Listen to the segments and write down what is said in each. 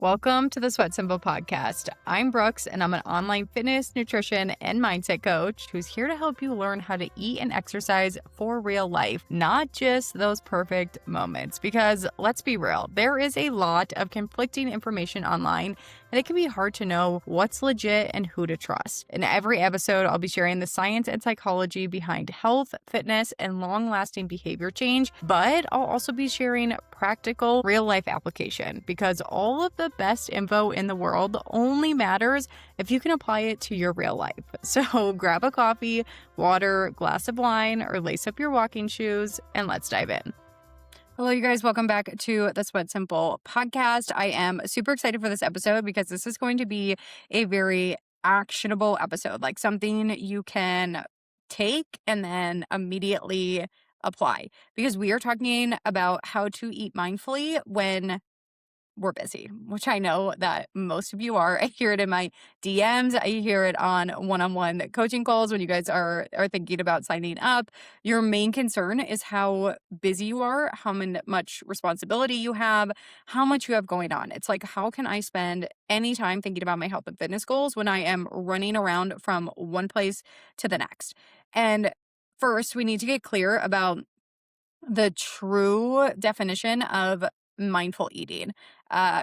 Welcome to the Sweat Simple podcast. I'm Brooks, and I'm an online fitness, nutrition, and mindset coach who's here to help you learn how to eat and exercise for real life, not just those perfect moments. Because let's be real, there is a lot of conflicting information online, and it can be hard to know what's legit and who to trust. In every episode, I'll be sharing the science and psychology behind health, fitness, and long-lasting behavior change, but I'll also be sharing practical, real-life application because all of the best info in the world only matters if you can apply it to your real life. So grab a coffee, water, glass of wine, or lace up your walking shoes, and let's dive in. Hello, you guys. Welcome back to the Sweat Simple podcast. I am super excited for this episode because this is going to be a very actionable episode, like something you can take and then immediately apply, because we are talking about how to eat mindfully when we're busy, which I know that most of you are. I hear it in my DMs. I hear it on one-on-one coaching calls when you guys are thinking about signing up. Your main concern is how busy you are, how much responsibility you have, how much you have going on. It's like, how can I spend any time thinking about my health and fitness goals when I am running around from one place to the next? And first, we need to get clear about the true definition of mindful eating.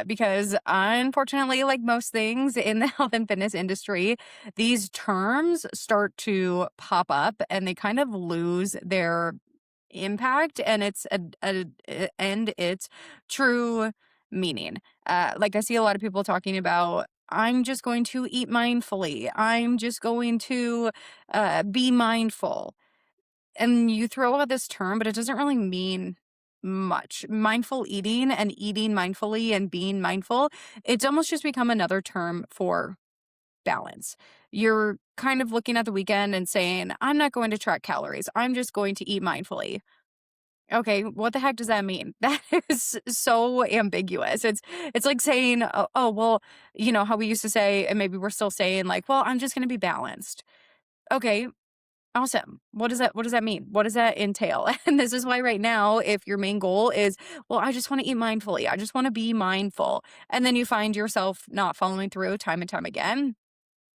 Because unfortunately, like most things in the health and fitness industry, these terms start to pop up and they kind of lose their impact and its true meaning. Like I see a lot of people talking about, I'm just going to eat mindfully. I'm just going to be mindful. And you throw out this term, but it doesn't really mean much. Mindful eating and eating mindfully and being mindful, it's almost just become another term for balance. You're kind of looking at the weekend and saying, I'm not going to track calories. I'm just going to eat mindfully. Okay, what the heck does that mean? That is so ambiguous. It's like saying, well, you know how we used to say, and maybe we're still saying, like, well, I'm just going to be balanced. Okay, awesome. What does that mean? What does that entail? And this is why right now, if your main goal is, well, I just want to eat mindfully, I just want to be mindful, and then you find yourself not following through time and time again,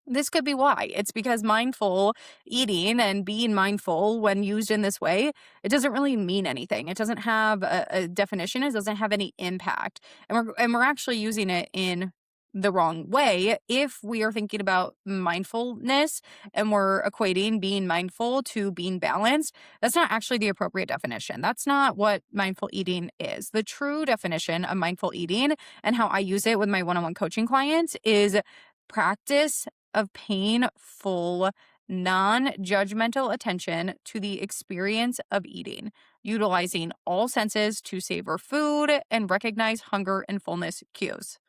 this could be why. It's because mindful eating and being mindful, when used in this way, it doesn't really mean anything. It doesn't have a definition. It doesn't have any impact. And we're actually using it in the wrong way if we are thinking about mindfulness and we're equating being mindful to being balanced. That's not actually the appropriate definition. That's not what mindful eating is. The true definition of mindful eating and how I use it with my one-on-one coaching clients is practice of paying full, non-judgmental attention to the experience of eating, utilizing all senses to savor food and recognize hunger and fullness cues.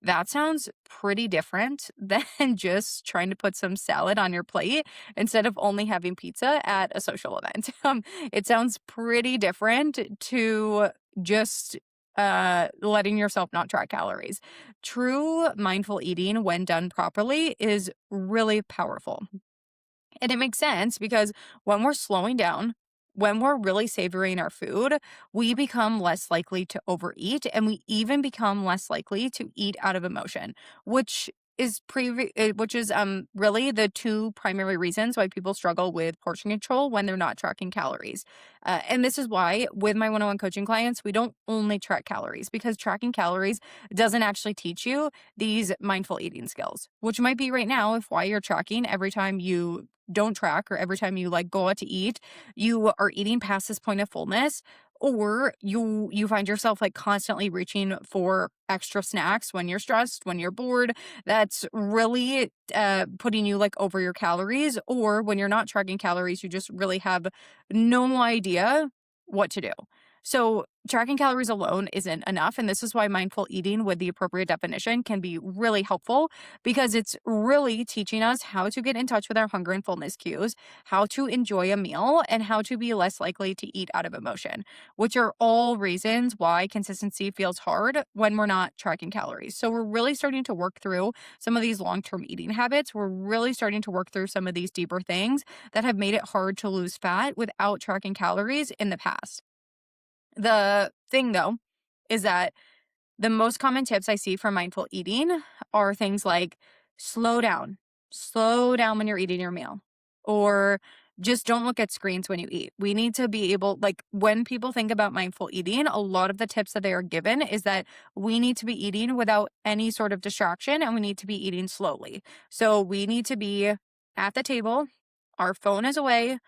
That sounds pretty different than just trying to put some salad on your plate instead of only having pizza at a social event. It sounds pretty different to just letting yourself not track calories. True mindful eating, when done properly, is really powerful. And it makes sense because when we're slowing down, when we're really savoring our food, we become less likely to overeat, and we even become less likely to eat out of emotion, which is really the two primary reasons why people struggle with portion control when they're not tracking calories. And this is why with my one-on-one coaching clients, we don't only track calories, because tracking calories doesn't actually teach you these mindful eating skills, which might be right now if why you're tracking every time you don't track or every time you like go out to eat, you are eating past this point of fullness, or you find yourself like constantly reaching for extra snacks when you're stressed, when you're bored. That's really putting you like over your calories. Or when you're not tracking calories, you just really have no idea what to do. So tracking calories alone isn't enough. And this is why mindful eating with the appropriate definition can be really helpful, because it's really teaching us how to get in touch with our hunger and fullness cues, how to enjoy a meal, and how to be less likely to eat out of emotion, which are all reasons why consistency feels hard when we're not tracking calories. So we're really starting to work through some of these long-term eating habits. We're really starting to work through some of these deeper things that have made it hard to lose fat without tracking calories in the past. The thing, though, is that The most common tips I see for mindful eating are things like slow down, slow down when you're eating your meal, or just don't look at screens when you eat. We need to be able, like, when people think about mindful eating, a lot of the tips that they are given is that we need to be eating without any sort of distraction and we need to be eating slowly. So we need to be at the table, our phone is away,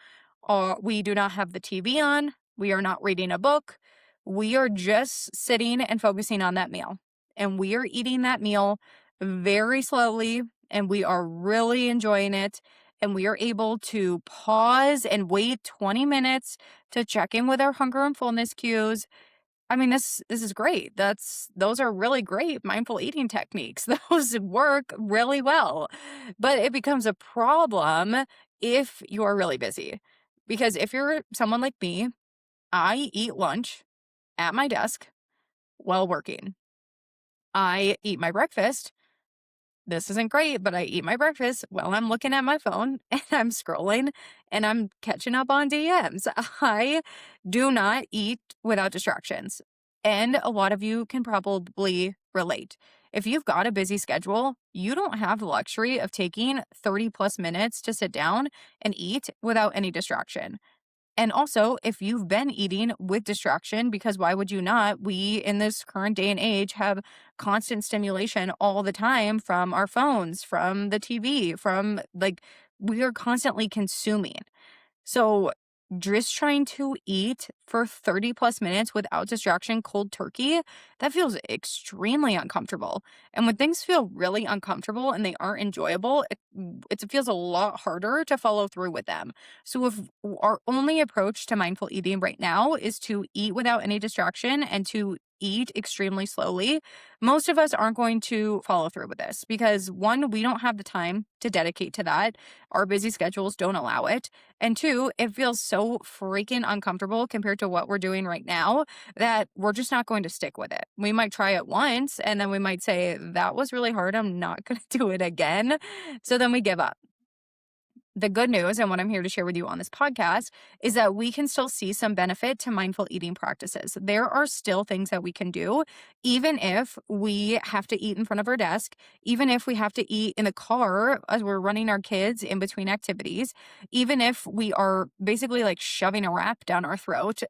we do not have the TV on. We are not reading a book. We are just sitting and focusing on that meal. And we are eating that meal very slowly and we are really enjoying it. And we are able to pause and wait 20 minutes to check in with our hunger and fullness cues. I mean, this is great. Those are really great mindful eating techniques. Those work really well. But it becomes a problem if you're really busy. Because if you're someone like me, I eat lunch at my desk while working. I eat my breakfast. This isn't great, but I eat my breakfast while I'm looking at my phone and I'm scrolling and I'm catching up on DMs. I do not eat without distractions. And a lot of you can probably relate. If you've got a busy schedule, you don't have the luxury of taking 30 plus minutes to sit down and eat without any distraction. And also, if you've been eating with distraction, because why would you not? We, in this current day and age, have constant stimulation all the time from our phones, from the TV, from like, we are constantly consuming. So just trying to eat for 30 plus minutes without distraction, cold turkey, that feels extremely uncomfortable. And when things feel really uncomfortable and they aren't enjoyable, it feels a lot harder to follow through with them. So if our only approach to mindful eating right now is to eat without any distraction and to eat extremely slowly, most of us aren't going to follow through with this because one, we don't have the time to dedicate to that. Our busy schedules don't allow it. And two, it feels so freaking uncomfortable compared to what we're doing right now that we're just not going to stick with it. We might try it once and then we might say, that was really hard. I'm not going to do it again. So then we give up. The good news, and what I'm here to share with you on this podcast, is that we can still see some benefit to mindful eating practices. There are still things that we can do, even if we have to eat in front of our desk, even if we have to eat in the car as we're running our kids in between activities, even if we are basically like shoving a wrap down our throat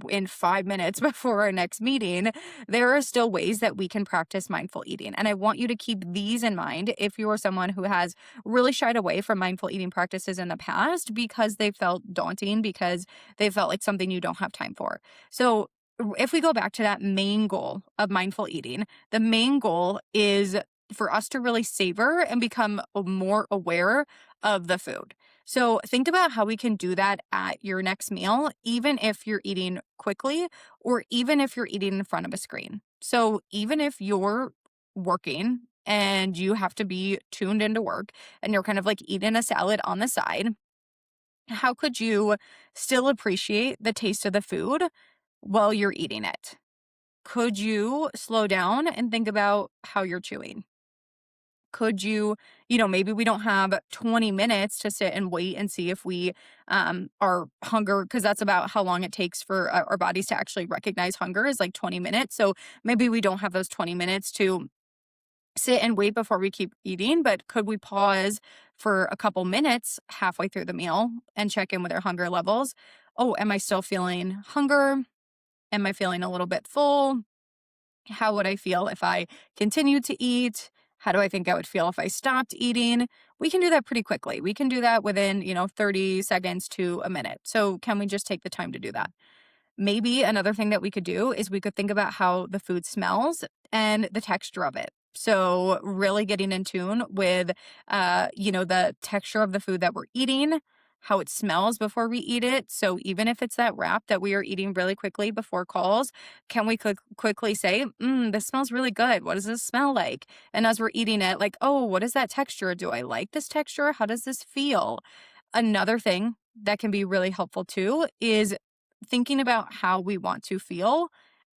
in 5 minutes before our next meeting. There are still ways that we can practice mindful eating. And I want you to keep these in mind if you are someone who has really shied away from mindful eating practices in the past because they felt daunting, because they felt like something you don't have time for. So, if we go back to that main goal of mindful eating, the main goal is for us to really savor and become more aware of the food. So, think about how we can do that at your next meal, even if you're eating quickly or even if you're eating in front of a screen. So, even if you're working and you have to be tuned into work and you're kind of like eating a salad on the side, how could you still appreciate the taste of the food while you're eating it? Could you slow down and think about how you're chewing? Could you, maybe we don't have 20 minutes to sit and wait and see if we are hunger, because that's about how long it takes for our bodies to actually recognize hunger is like 20 minutes. So maybe we don't have those 20 minutes to sit and wait before we keep eating, but could we pause for a couple minutes halfway through the meal and check in with our hunger levels? Oh, am I still feeling hunger? Am I feeling a little bit full? How would I feel if I continued to eat? How do I think I would feel if I stopped eating? We can do that pretty quickly. We can do that within, 30 seconds to a minute. So can we just take the time to do that? Maybe another thing that we could do is we could think about how the food smells and the texture of it. So really getting in tune with, the texture of the food that we're eating, how it smells before we eat it. So even if it's that wrap that we are eating really quickly before calls, can we quickly say, this smells really good. What does this smell like? And as we're eating it, like, oh, what is that texture? Do I like this texture? How does this feel? Another thing that can be really helpful too is thinking about how we want to feel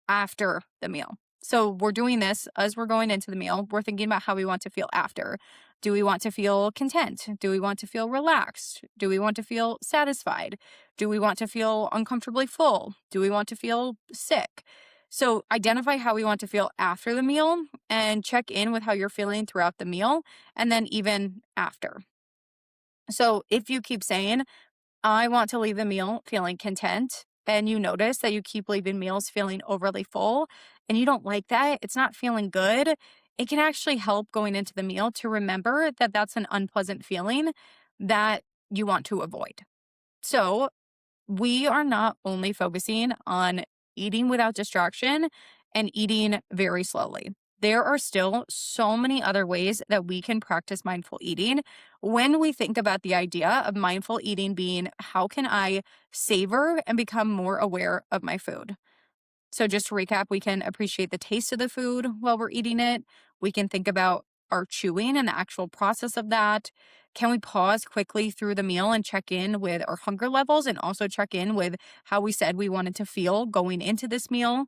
after the meal. So we're doing this as we're going into the meal. We're thinking about how we want to feel after. Do we want to feel content? Do we want to feel relaxed? Do we want to feel satisfied? Do we want to feel uncomfortably full? Do we want to feel sick? So identify how we want to feel after the meal and check in with how you're feeling throughout the meal and then even after. So if you keep saying, I want to leave the meal feeling content, and you notice that you keep leaving meals feeling overly full and you don't like that, it's not feeling good, it can actually help going into the meal to remember that that's an unpleasant feeling that you want to avoid. So we are not only focusing on eating without distraction and eating very slowly. There are still so many other ways that we can practice mindful eating when we think about the idea of mindful eating being how can I savor and become more aware of my food? So, just to recap, we can appreciate the taste of the food while we're eating it. We can think about our chewing and the actual process of that. Can we pause quickly through the meal and check in with our hunger levels and also check in with how we said we wanted to feel going into this meal?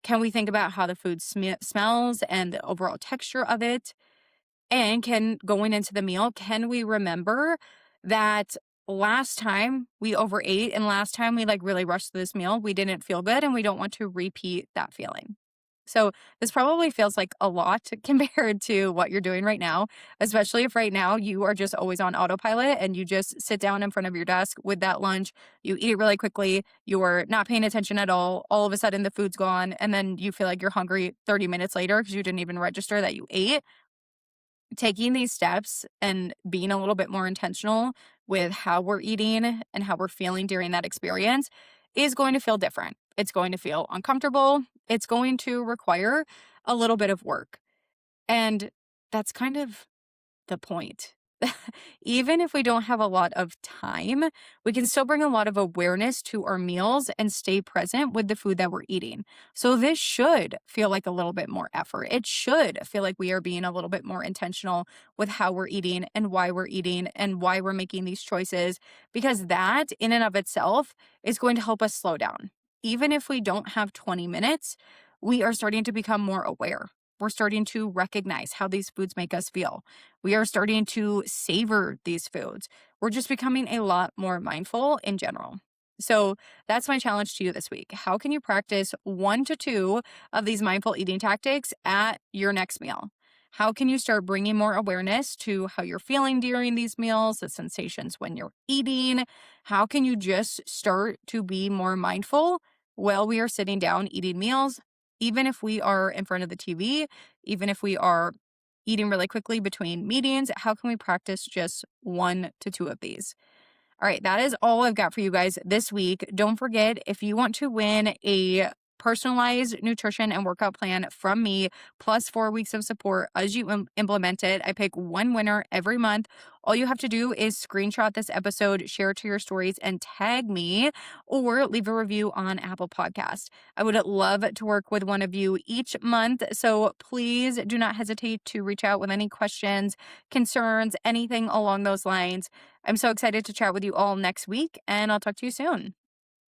Can we think about how the food smells and the overall texture of it? And can going into the meal, can we remember that last time we overate and last time we like really rushed through this meal, we didn't feel good and we don't want to repeat that feeling. So this probably feels like a lot compared to what you're doing right now, especially if right now you are just always on autopilot and you just sit down in front of your desk with that lunch, you eat it really quickly, you're not paying attention at all of a sudden the food's gone, and then you feel like you're hungry 30 minutes later because you didn't even register that you ate. Taking these steps and being a little bit more intentional with how we're eating and how we're feeling during that experience is going to feel different. It's going to feel uncomfortable. It's going to require a little bit of work. And that's kind of the point. Even if we don't have a lot of time, we can still bring a lot of awareness to our meals and stay present with the food that we're eating. So, this should feel like a little bit more effort. It should feel like we are being a little bit more intentional with how we're eating and why we're making these choices, because that in and of itself is going to help us slow down. Even if we don't have 20 minutes, we are starting to become more aware. We're starting to recognize how these foods make us feel. We are starting to savor these foods. We're just becoming a lot more mindful in general. So that's my challenge to you this week. How can you practice 1 to 2 of these mindful eating tactics at your next meal? How can you start bringing more awareness to how you're feeling during these meals, the sensations when you're eating? How can you just start to be more mindful while we are sitting down eating meals, even if we are in front of the TV, even if we are eating really quickly between meetings? How can we practice just 1 to 2 of these? All right, that is all I've got for you guys this week. Don't forget, if you want to win a personalized nutrition and workout plan from me, plus 4 weeks of support as you implement it, I pick one winner every month. All you have to do is screenshot this episode, share it to your stories, and tag me or leave a review on Apple Podcast. I would love to work with one of you each month. So please do not hesitate to reach out with any questions, concerns, anything along those lines. I'm so excited to chat with you all next week, and I'll talk to you soon.